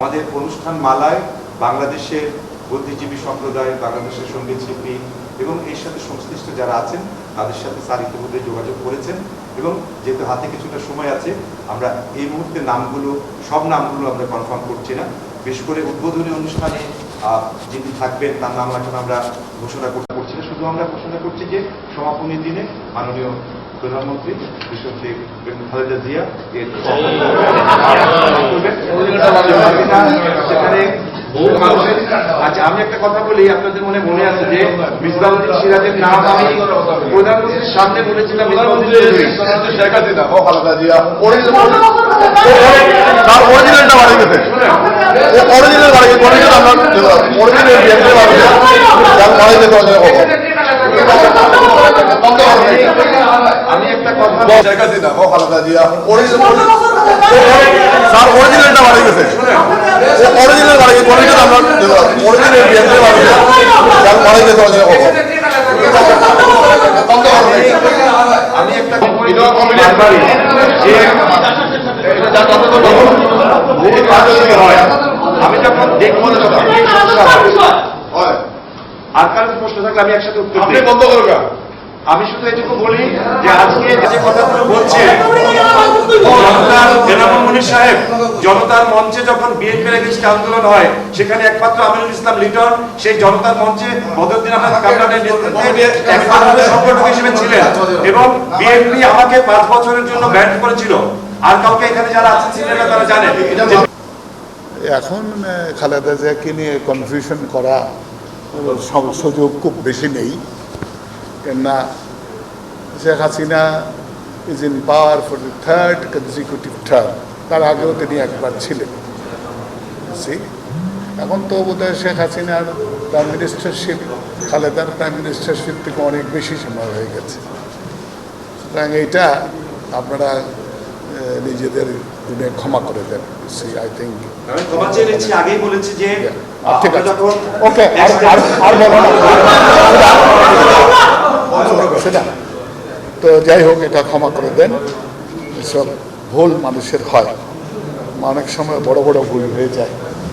আমাদের অনুষ্ঠান মালায় বাংলাদেশের বুদ্ধিজীবী সম্প্রদায়, বাংলাদেশের সঙ্গীত শিল্পী এবং এর সাথে সংশ্লিষ্ট যারা আছেন তাদের সাথে স্যার ইতিমধ্যে যোগাযোগ করেছেন এবং যেহেতু হাতে কিছুটা সময় আছে আমরা এই মুহূর্তে সব নামগুলো আমরা কনফার্ম করছি না। বিশেষ করে উদ্বোধনী অনুষ্ঠানে যিনি থাকবেন তার নাম এখন আমরা ঘোষণা করছি না, শুধু আমরা ঘোষণা করছি যে সমাপনী দিনে মাননীয় প্রধানমন্ত্রী বিশ্বনেত্রী খালেদা জিয়া এর সেখানে। আচ্ছা, আমি একটা কথা বলি, আপনাদের মনে আছে যে মিসবাউদ্দিন সিরাজের নাম আমি প্রধানমন্ত্রীর সামনে বলেছিলাম। শেখ হাসিনা ও খালেদা জিয়া তার অরিজিনালটা বাড়ি গেছে, অরিজিনাল বাড়ি গেছে, অরিজিনাল আমরা আমি একটা কথা, শেখ হাসিনা ও খালেদা জিয়া তার অরিজিনালটা বাড়ি গেছে, অরিজিনাল বাড়ি গেছে, অরিজিনাল আমরা আমি একটা আমি যখন দেখবো আর কারো প্রশ্ন থাকলে আমি একসাথে উত্তর দিই। বন্ধ করবে। আমি শুধু এটুকু বলি যে আজকে যে কথাগুলো বলছে জনতার এনামুল মনির সাহেব, জনতার মঞ্চে যখন বিএনপির এগেইনস্টে আন্দোলন হয় সেখানে একমাত্র আমিনুল ইসলাম লিটন সেই জনতার মঞ্চে বদরুদ্দিন আহমেদ কামরানের নেতৃত্বে একমাত্র সংগঠক হিসেবে ছিলেন এবং বিএনপি আমাকে 5 বছরের জন্য ব্যান করেছিল। আর কাউকে এখানে যারা আছেন সিনিয়ররা তারা জানেন। এখন খালেদা জিয়াকে নিয়ে কনফিউশন করা সুযোগ খুব বেশি নেই, কেননা Sheikh Hasina is in power for the 3rd consecutive term. তার আগেও তিনি একবার ছিলেন। এখন তো বোধহয় শেখ হাসিনার প্রাইম মিনিস্টারশিপ খালেদার প্রাইম মিনিস্টারশিপ থেকে অনেক বেশি সময় হয়ে গেছে। সুতরাং এইটা আপনারা নিজেদের ক্ষমা করে দেন। আই থিঙ্ক ক্ষমা চেয়ে নিচ্ছি, আগেই বলেছি যে ঠিক আছে, যখন ওকে, আর বলো না সেটা তো যাই হোক, এটা ক্ষমা করে দেন। এসব ভুল মানুষের হয়, অনেক সময় বড় বড় ভুল হয়ে যায়।